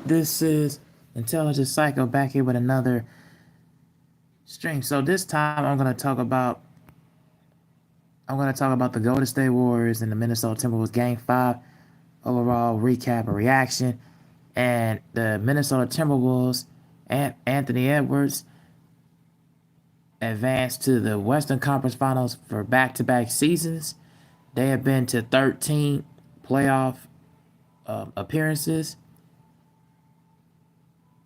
This is Intelligent Psycho back here with another stream. So this time I'm gonna talk about the Golden State Warriors and the Minnesota Timberwolves Game 5 overall recap and reaction. And the Minnesota Timberwolves and Anthony Edwards advanced to the Western Conference Finals for back-to-back seasons. They have been to 13 playoff appearances.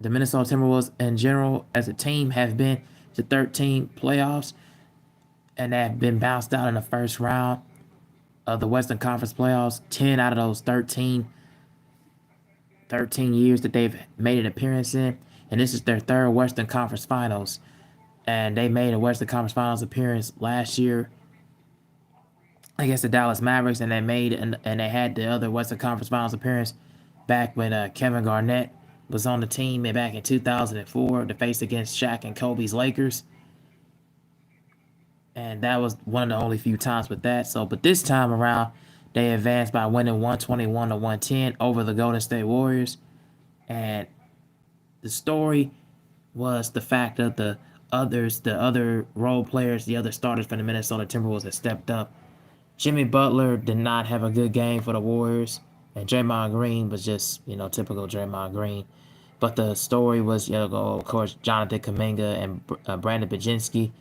The Minnesota Timberwolves in general as a team have been to 13 playoffs and have been bounced out in the first round of the Western Conference playoffs. 10 out of those 13 years that they've made an appearance in. And this is their third Western Conference Finals. And they made a Western Conference Finals appearance last year against the Dallas Mavericks, and they had the other Western Conference Finals appearance back when Kevin Garnett was on the team back in 2004 to face against Shaq and Kobe's Lakers. And that was one of the only few times with that. But this time around, they advanced by winning 121 to 110 over the Golden State Warriors. And the story was the fact that the other role players, the other starters for the Minnesota Timberwolves had stepped up. Jimmy Butler did not have a good game for the Warriors, and Draymond Green was just, typical Draymond Green. But the story was, of course, Jonathan Kuminga and Brandon Baginski.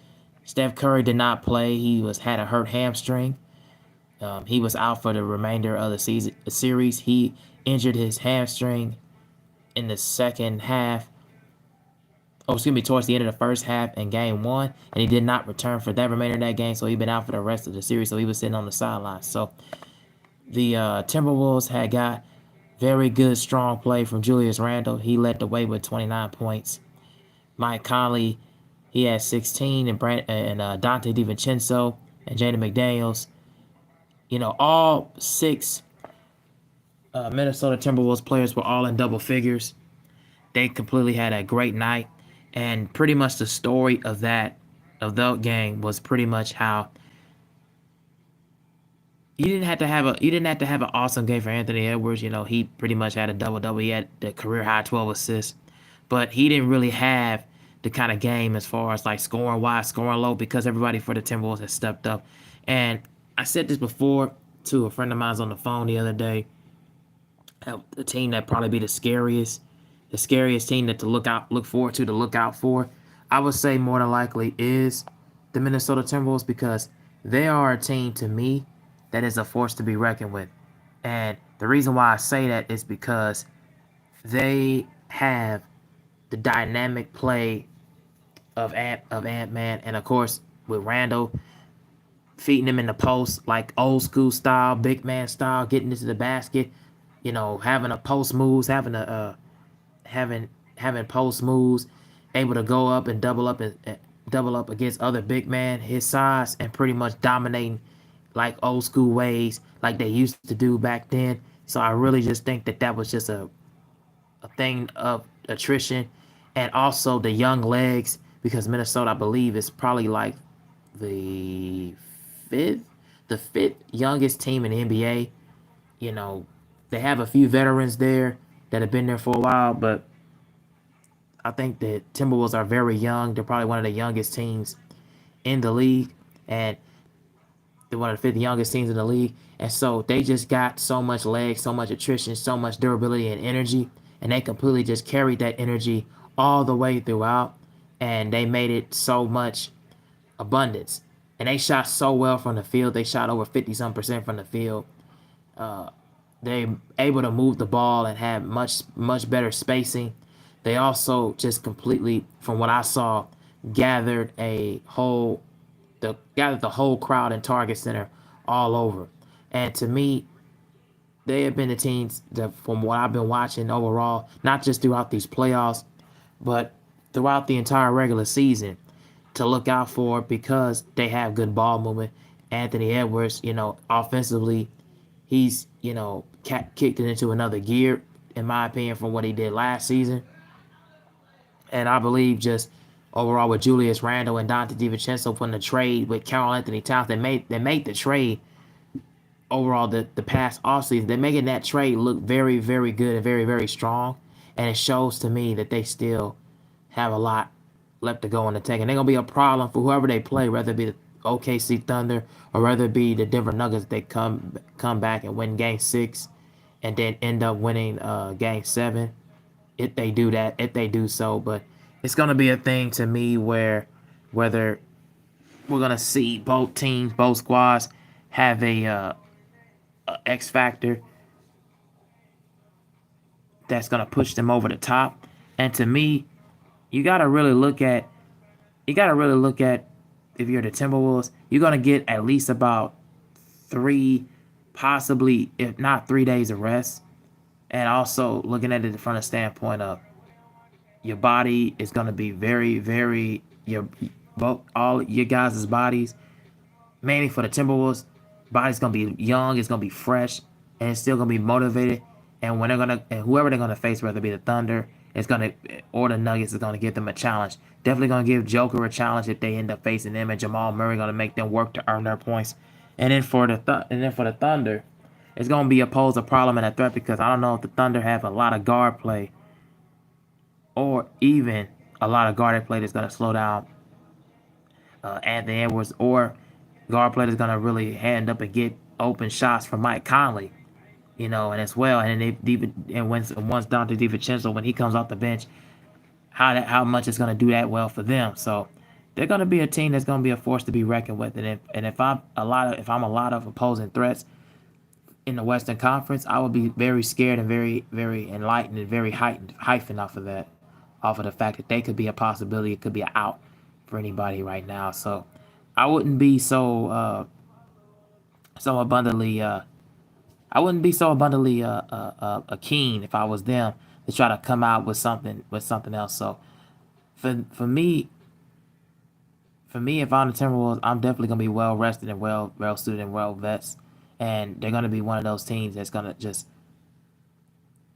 Steph Curry did not play. He had a hurt hamstring. He was out for the remainder of the series. He injured his hamstring in the second half. Towards the end of the first half in game 1, and he did not return for that remainder of that game, so he's been out for the rest of the series, so he was sitting on the sidelines. So the Timberwolves had got very good, strong play from Julius Randle. He led the way with 29 points. Mike Conley, he had 16, and Dante DiVincenzo and Jaden McDaniels. All 6 Minnesota Timberwolves players were all in double figures. They completely had a great night. And pretty much the story of that game was pretty much how you didn't have to have an awesome game for Anthony Edwards. He pretty much had a double-double. He had the career high 12 assists, but he didn't really have the kind of game as far as like scoring wide, scoring low, because everybody for the Timberwolves has stepped up. And I said this before to a friend of mine on the phone the other day. The team that probably be the scariest team to look forward to look out for, I would say more than likely is the Minnesota Timberwolves, because they are a team to me that is a force to be reckoned with. And the reason why I say that is because they have the dynamic play of Ant-Man, and of course with Randall feeding him in the post like old school style, big man style, getting into the basket, having a post moves, having post moves, able to go up and double up against other big man his size, and pretty much dominating like old school ways like they used to do back then. So I really just think that was just a thing of attrition, and also the young legs, because Minnesota, I believe, is probably like the fifth youngest team in the NBA. They have a few veterans there that have been there for a while, but I think the Timberwolves are very young. They're probably one of the youngest teams in the league, and they're one of the 5th youngest teams in the league. And so they just got so much legs, so much attrition, so much durability and energy, and they completely just carried that energy all the way throughout, and they made it so much abundance. And they shot so well from the field. They shot over 50-some% from the field. They able to move the ball and have much better spacing. They also just completely, from what I saw, gathered the whole crowd and Target Center all over. And to me, they have been the teams that, from what I've been watching overall, not just throughout these playoffs, but throughout the entire regular season, to look out for, because they have good ball movement. Anthony Edwards, offensively, he's, kicked it into another gear, in my opinion, from what he did last season. And I believe just overall with Julius Randle and Dante DiVincenzo from the trade with Karl Anthony Towns, they made the trade overall the past offseason. They're making that trade look very, very good and very, very strong. and it shows to me that they still have a lot left to go in the tank, and they're gonna be a problem for whoever they play, whether it be the OKC Thunder or whether it be the Denver Nuggets. They come back and win Game 6, and then end up winning Game 7. If they do that, if they do so, but it's gonna be a thing to me where whether we're gonna see both teams, both squads have a X factor that's gonna push them over the top. And to me, you gotta really look at you gotta really look at if you're the Timberwolves, you're gonna get at least about three, possibly if not 3 days of rest. And also looking at it from a standpoint of your body is gonna be very, very your both all your guys' bodies, mainly for the Timberwolves, body's gonna be young, it's gonna be fresh, and it's still gonna be motivated. And when they're gonna and whoever they're gonna face, whether it be the Thunder, it's gonna or the Nuggets is gonna give them a challenge. Definitely gonna give Joker a challenge if they end up facing them, and Jamal Murray gonna make them work to earn their points. And then for the Thunder, it's gonna be opposed a problem and a threat because I don't know if the Thunder have a lot of guard play or even a lot of guarded play that's gonna slow down Anthony Edwards, or guard play that's gonna really hand up and get open shots from Mike Conley, and as well, and then and once Dante DiVincenzo when he comes off the bench, how much it's gonna do that well for them. So they're gonna be a team that's gonna be a force to be reckoned with, and if I'm a lot of opposing threats in the Western Conference, I would be very scared and very very enlightened and very heightened hyphen off of the fact that they could be a possibility, it could be an out for anybody right now. So I wouldn't be so abundantly I wouldn't be so abundantly keen if I was them to try to come out with something else. So for me, if I'm the Timberwolves, I'm definitely gonna be well rested and well suited and well vets, and they're gonna be one of those teams that's gonna just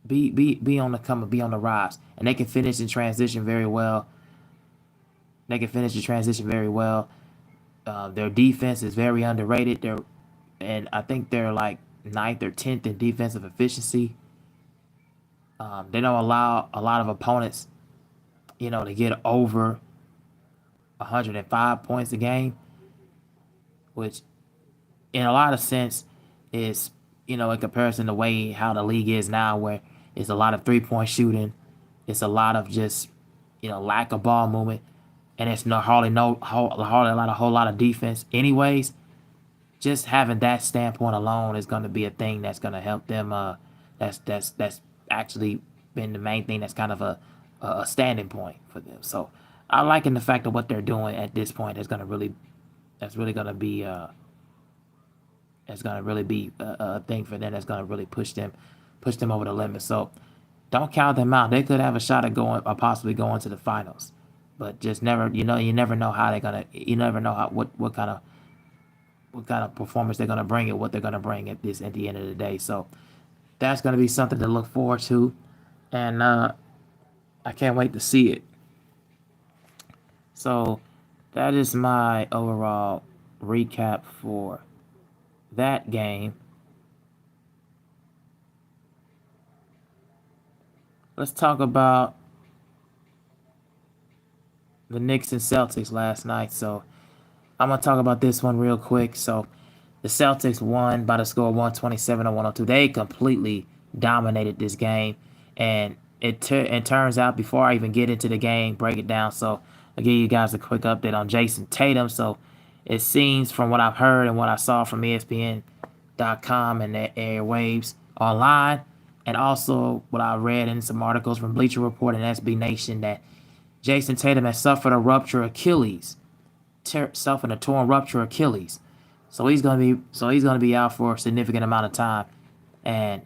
be on the come and be on the rise, and they can finish in transition very well. They can finish the transition very well. Their defense is very underrated. And I think they're like ninth or 10th in defensive efficiency. They don't allow a lot of opponents, to get over 105 points a game, which in a lot of sense is, in comparison to way how the league is now, where it's a lot of 3-point shooting, it's a lot of just, lack of ball movement, and it's hardly a whole lot of defense. Anyways, just having that standpoint alone is going to be a thing that's going to help them. That's actually been the main thing that's kind of a standing point for them. So I liking the fact of what they're doing at this point. That's really going to be a thing for them. That's going to really push them over the limit. So don't count them out. They could have a shot at going or possibly going to the finals, but just never. You never know how they're gonna. You never know what kind of performance they're gonna bring and what they're gonna bring at the end of the day. So that's gonna be something to look forward to, and I can't wait to see it. So that is my overall recap for that game. Let's talk about the Knicks and Celtics last night. So I'm gonna talk about this one real quick. So the Celtics won by the score of 127 to 102. They completely dominated this game, and it turns out before I even get into the game, break it down. So I'll give you guys a quick update on Jason Tatum. So it seems from what I've heard and what I saw from ESPN.com and the airwaves online, and also what I read in some articles from Bleacher Report and SB Nation, that Jason Tatum has suffered a rupture Achilles, suffered a torn rupture Achilles. So he's gonna be out for a significant amount of time. And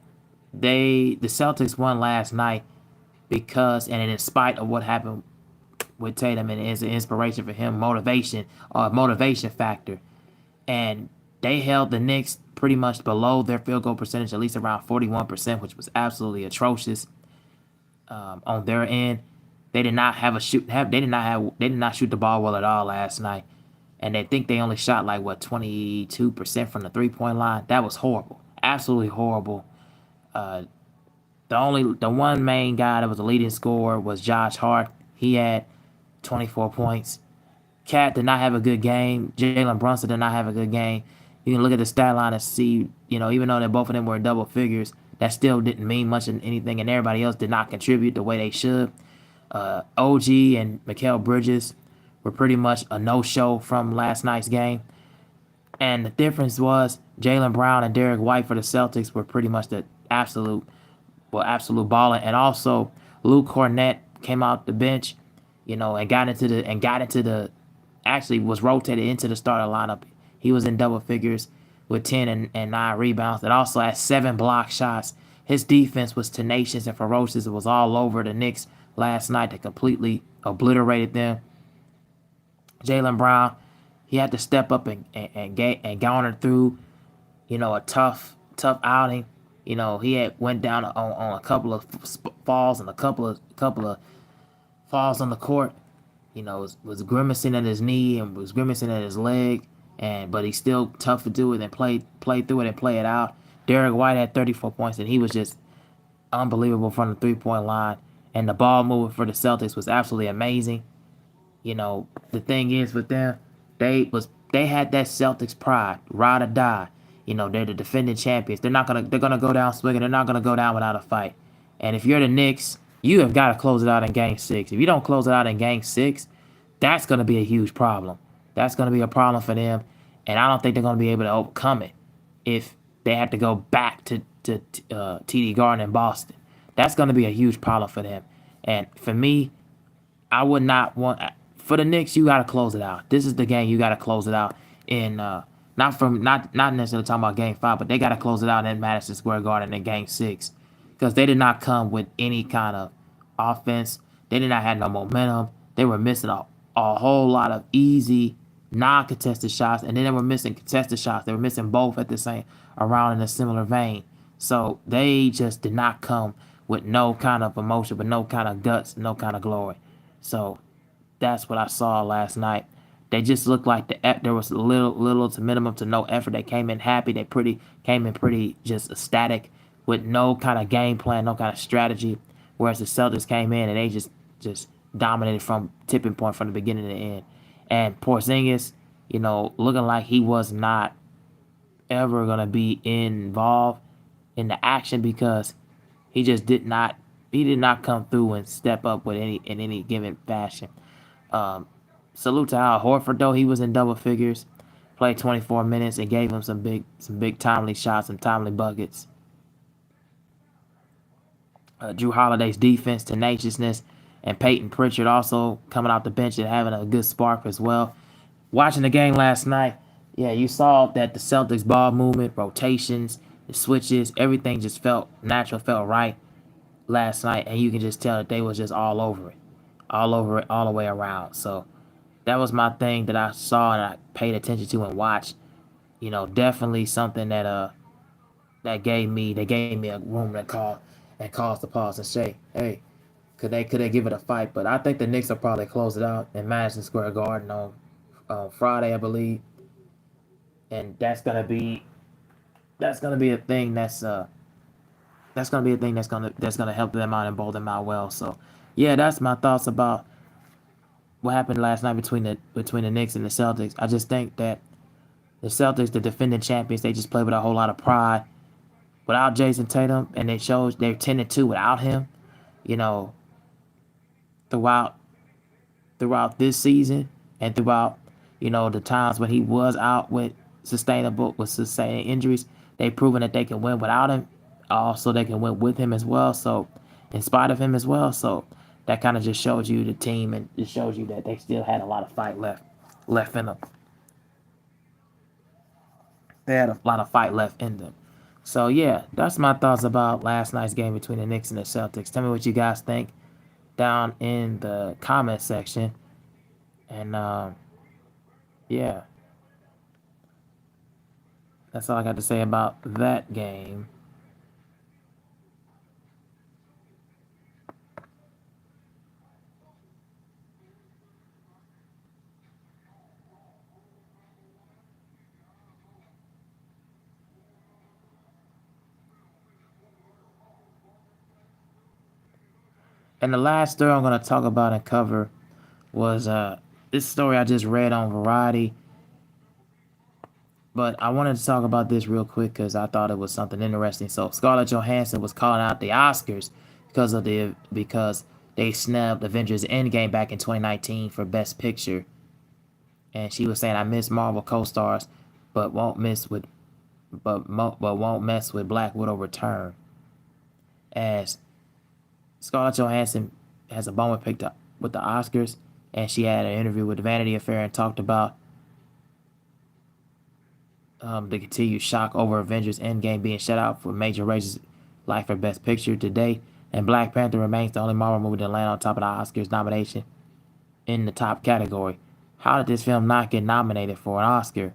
the Celtics won last night because, and in spite of what happened with Tatum, and is an inspiration for him, motivation factor. And they held the Knicks pretty much below their field goal percentage, at least around 41%, which was absolutely atrocious on their end. They did not have a shoot. They did not shoot the ball well at all last night, and they think they only shot like 22% from the 3-point line. That was horrible, absolutely horrible. The one main guy that was the leading scorer was Josh Hart. He had 24 points. Cat did not have a good game. Jalen Brunson did not have a good game. You can look at the stat line and see, even though that both of them were in double figures, that still didn't mean much in anything, and everybody else did not contribute the way they should. OG and Mikal Bridges were pretty much a no-show from last night's game. And the difference was Jalen Brown and Derek White for the Celtics were pretty much the absolute balling. And also Luke Cornett came out the bench, and got into the actually was rotated into the starter lineup. He was in double figures with 10 and 9 rebounds, and also had 7 block shots. His defense was tenacious and ferocious. It was all over the Knicks last night. They completely obliterated them. Jalen Brown, he had to step up and garner through, a tough outing. He had went down on a couple of falls and a couple of falls on the court. Was grimacing at his knee and was grimacing at his leg, but he's still tough to do it and play through it and play it out. Derek White had 34 points and he was just unbelievable from the 3-point line. And the ball movement for the Celtics was absolutely amazing. The thing is with them, they had that Celtics pride, ride or die. They're the defending champions. They're gonna go down swinging. They're not gonna go down without a fight. And if you're the Knicks, you have got to close it out in Game 6. If you don't close it out in Game 6, that's gonna be a huge problem. That's gonna be a problem for them, and I don't think they're gonna be able to overcome it if they have to go back to TD Garden in Boston. That's gonna be a huge problem for them. And for me, I would not want for the Knicks. You got to close it out. This is the game you got to close it out in. Not necessarily talking about Game 5, but they got to close it out in Madison Square Garden in Game 6 because they did not come with any kind of offense. They did not have no momentum. They were missing a whole lot of easy non-contested shots, and then they were missing contested shots. They were missing both at the same around in a similar vein. So they just did not come with no kind of emotion, but no kind of guts, no kind of glory. So that's what I saw last night. They just looked like there was little to minimum to no effort. They came in happy. They came in pretty just ecstatic with no kind of game plan, no kind of strategy. Whereas the Celtics came in and they just dominated from tipping point from the beginning to the end. And Porzingis, looking like he was not ever gonna be involved in the action because he just did not come through and step up with any given fashion. Salute to Al Horford though. He was in double figures, played 24 minutes and gave him some big timely shots, some timely buckets. Drew Holiday's defense, tenaciousness, and Peyton Pritchard also coming off the bench and having a good spark as well. Watching the game last night, yeah, you saw that the Celtics ball movement, rotations, the switches, everything just felt natural, felt right last night, and you can just tell that they was just all over it, all the way around. So that was my thing that I saw and I paid attention to and watched. Definitely something that gave me a room to cause to pause and say, hey, could they give it a fight? But I think the Knicks will probably close it out in Madison Square Garden on Friday, I believe, and that's gonna be a thing that's gonna help them out and bowl them out well. So yeah, that's my thoughts about what happened last night between the Knicks and the Celtics. I just think that the Celtics, the defending champions, they just play with a whole lot of pride without Jason Tatum, and it shows they're 10-2 without him. You know, throughout this season and throughout the times when he was out with sustaining injuries, they've proven that they can win without him. Also, they can win with him as well. So, in spite of him as well. So that kind of just shows you the team, and it shows you that they still had a lot of fight left in them. They had a lot of fight left in them. So yeah, that's my thoughts about last night's game between the Knicks and the Celtics. Tell me what you guys think down in the comment section. And yeah, that's all I got to say about that game. And the last story I'm gonna talk about and cover was this story I just read on Variety. But I wanted to talk about this real quick because I thought it was something interesting. So Scarlett Johansson was calling out the Oscars because they snubbed Avengers Endgame back in 2019 for Best Picture, and she was saying, "I miss Marvel co-stars, but won't miss with but won't mess with Black Widow Return." As Scarlett Johansson has a bone picked up with the Oscars, and she had an interview with Vanity Fair and talked about the continued shock over Avengers Endgame being shut out for major races like for Best Picture today, and Black Panther remains the only Marvel movie to land on top of the Oscars nomination in the top category. How did this film not get nominated for an Oscar?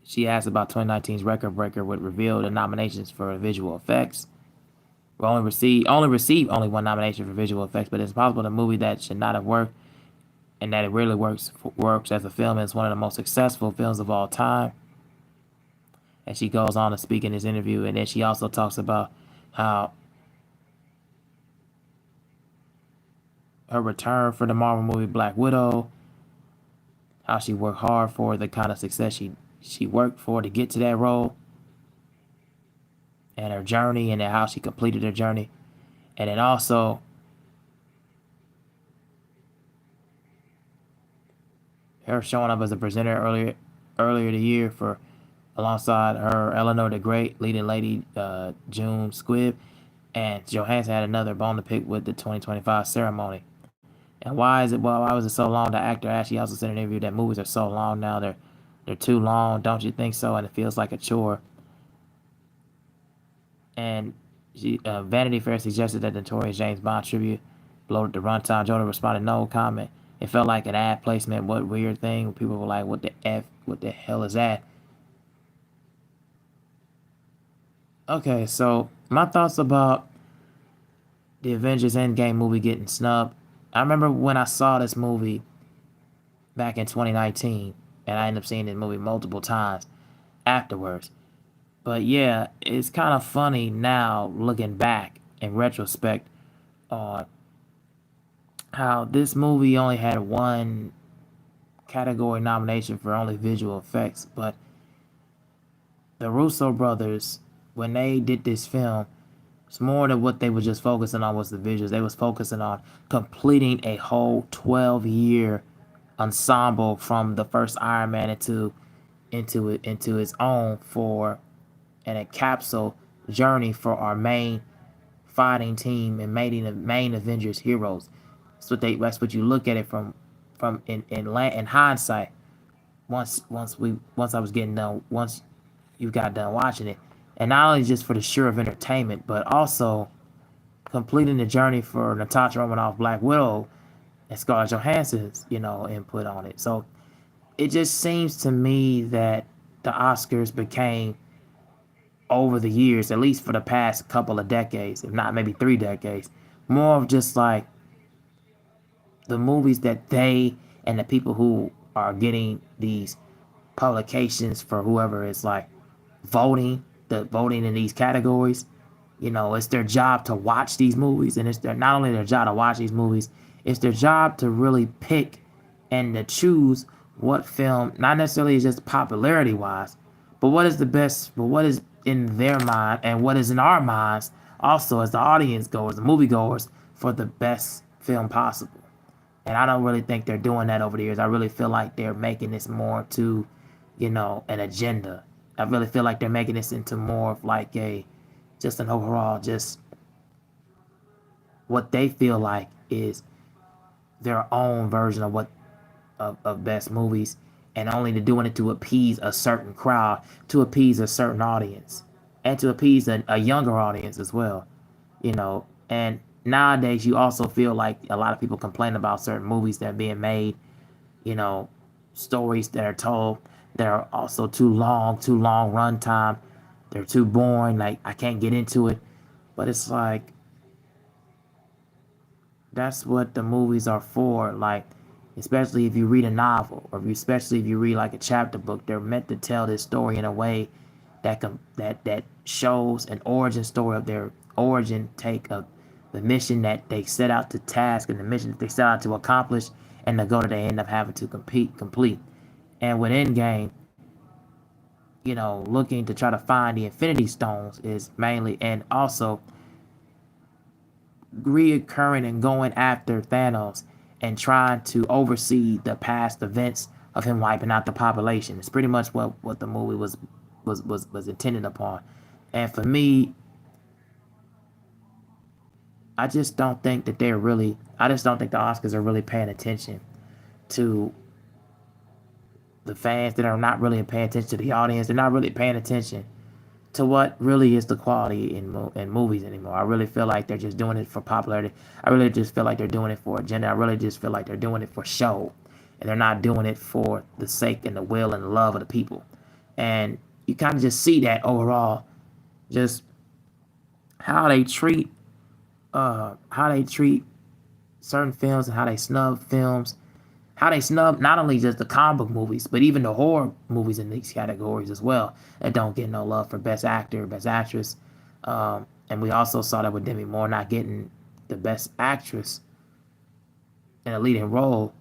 She asked about 2019's record breaker would reveal the nominations for visual effects. We only received only one nomination for visual effects, but it's possible the movie that should not have worked and that it really works as a film is one of the most successful films of all time. And she goes on to speak in this interview, and then she also talks about how her return for the Marvel movie Black Widow, how she worked hard for the kind of success she worked for to get to that role, and her journey, and then how she completed her journey, and then also her showing up as a presenter earlier the year for alongside her Eleanor the Great, leading lady June Squibb, and Johansson had another bone to pick with the 2025 ceremony. And why was it so long? The actor actually also said in an interview that movies are so long now, they're too long, don't you think so? And it feels like a chore. And Vanity Fair suggested that the notorious James Bond tribute bloated the runtime. Jordan responded, "No comment. It felt like an ad placement. What weird thing?" People were like, what the hell is that?" Okay, so my thoughts about the Avengers Endgame movie getting snubbed. I remember when I saw this movie back in 2019, and I ended up seeing this movie multiple times afterwards. But yeah, it's kind of funny now looking back in retrospect on how this movie only had one category nomination for only visual effects, but the Russo brothers, when they did this film, it's more than what they were just focusing on was the visuals. They was focusing on completing a whole 12-year ensemble from the first Iron Man into its own for and a capsule journey for our main fighting team and making the main Avengers heroes. That's what you look at it from in hindsight. Once I was getting done, once you got done watching it, and not only just for the sure of entertainment, but also completing the journey for Natasha Romanoff, Black Widow, and Scarlett Johansson's input on it. So it just seems to me that the Oscars became over the years, at least for the past couple of decades, if not maybe 3 decades, more of just like the movies that they and the people who are getting these publications for whoever is like voting in these categories. It's their job to watch these movies, and it's not only their job to watch these movies, it's their job to really pick and to choose what film, not necessarily just popularity wise, but what is the best, but what is in their mind and what is in our minds also as the audience goers, the movie goers, for the best film possible. And I don't really think they're doing that over the years. I really feel like they're making this more to, an agenda. I really feel like they're making this into more of like just an overall, just what they feel like is their own version of of best movies, and only to doing it to appease a certain crowd, to appease a certain audience, and to appease a younger audience as well. And nowadays you also feel like a lot of people complain about certain movies that are being made, you know, stories that are told that are also too long runtime. They're too boring. Like I can't get into it. But it's like that's what the movies are for. Like, especially if you read a novel, or especially if you read like a chapter book, they're meant to tell this story in a way that shows an origin story of their origin take of the mission that they set out to task and the mission that they set out to accomplish and the goal that they end up having to complete. And with Endgame, looking to try to find the Infinity Stones is mainly, and also reoccurring and going after Thanos and trying to oversee the past events of him wiping out the population. It's pretty much what the movie was intended upon. And for me, I just don't think that they're really. I just don't think the Oscars are really paying attention to the fans. That are not really paying attention to the audience. They're not really paying attention to what really is the quality in movies anymore. I really feel like they're just doing it for popularity. I really just feel like they're doing it for agenda. I really just feel like they're doing it for show, and they're not doing it for the sake and the will and the love of the people. And you kind of just see that overall, just how they treat how they treat certain films and how they snub films, how they snub not only just the comic book movies, but even the horror movies in these categories as well that don't get no love for Best Actor, Best Actress. And we also saw that with Demi Moore not getting the Best Actress in a leading role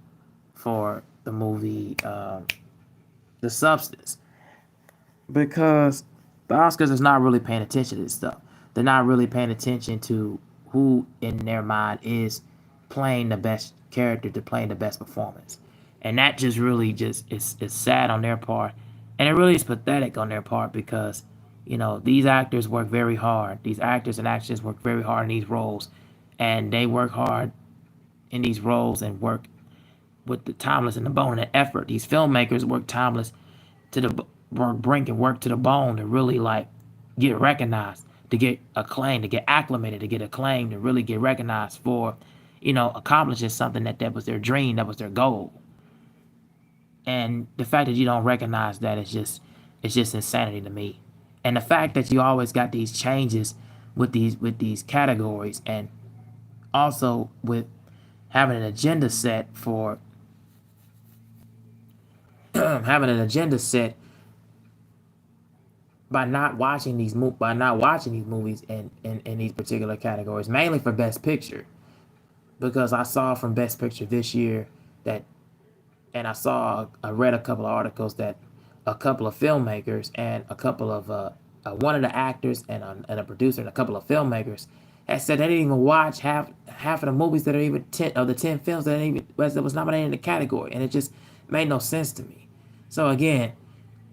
for the movie The Substance. Because the Oscars is not really paying attention to this stuff. They're not really paying attention to who in their mind is playing the best character to playing the best performance. And that just really just is sad on their part. And it really is pathetic on their part because, these actors work very hard. These actors and actresses work very hard in these roles. And they work hard in these roles and work with the timeless and the bone and the effort. These filmmakers work timeless to the brink and work to the bone to really like get recognized, to get acclaimed, to get acclimated, to get acclaimed, to really get recognized for, accomplishing something that was their dream, that was their goal. And the fact that you don't recognize that is just insanity to me. And the fact that you always got these changes with these categories, and also with having an agenda set for having an agenda set by not watching these movies in these particular categories, mainly for Best Picture, because I saw from Best Picture this year that, and I read a couple of articles that a couple of filmmakers and a couple of one of the actors and a producer and a couple of filmmakers had said they didn't even watch half of the movies that are even 10 films that was nominated in the category, and it just made no sense to me. So again,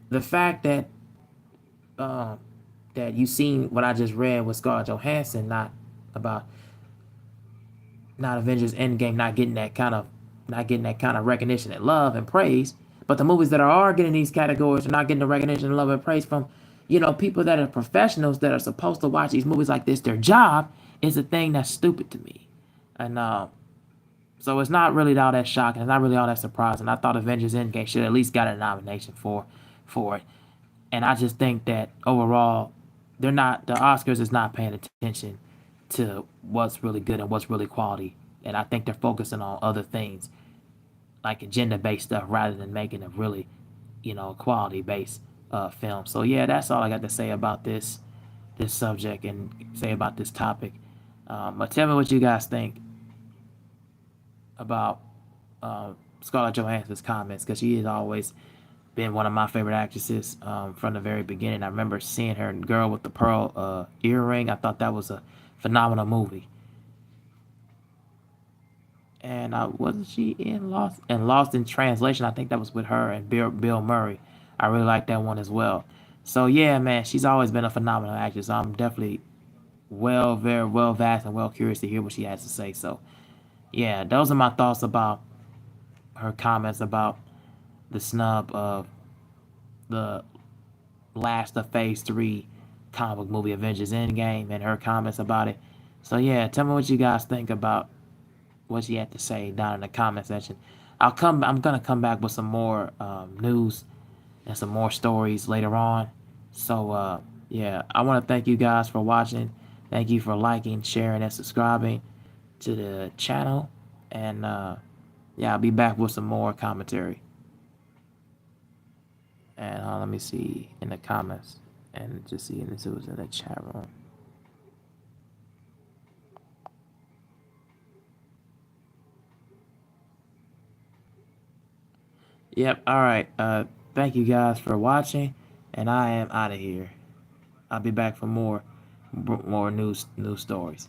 the fact um, that you seen what I just read with Scarlett Johansson, about not Avengers Endgame not getting that kind of recognition and love and praise, but the movies that are getting these categories are not getting the recognition and love and praise from people that are professionals that are supposed to watch these movies like this their job, is a thing that's stupid to me. And so it's not really all that shocking. It's not really all that surprising. I thought Avengers Endgame should at least got a nomination for it. And I just think that overall, the Oscars is not paying attention to what's really good and what's really quality. And I think they're focusing on other things like agenda based stuff rather than making a really, quality based film. So yeah, that's all I got to say about this subject and say about this topic. But tell me what you guys think about Scarlett Johansson's comments, because she has always been one of my favorite actresses from the very beginning. I remember seeing her in Girl with the Pearl earring. I thought that was a phenomenal movie. And wasn't she in Lost in Translation? I think that was with her and Bill Murray. I really like that one as well. So yeah, man, she's always been a phenomenal actress. I'm definitely very well vast and well curious to hear what she has to say. So yeah, those are my thoughts about her comments about the snub of the last of Phase 3 comic book movie Avengers Endgame, and her comments about it. So yeah, tell me what you guys think about what she had to say down in the comment section. I'm gonna come back with some more news and some more stories later on. So yeah, I want to thank you guys for watching. Thank you for liking, sharing, and subscribing to the channel. And yeah, I'll be back with some more commentary. And let me see in the comments and just see if it was in the chat room. Yep. All right. Thank you guys for watching, and I am out of here. I'll be back for more news stories.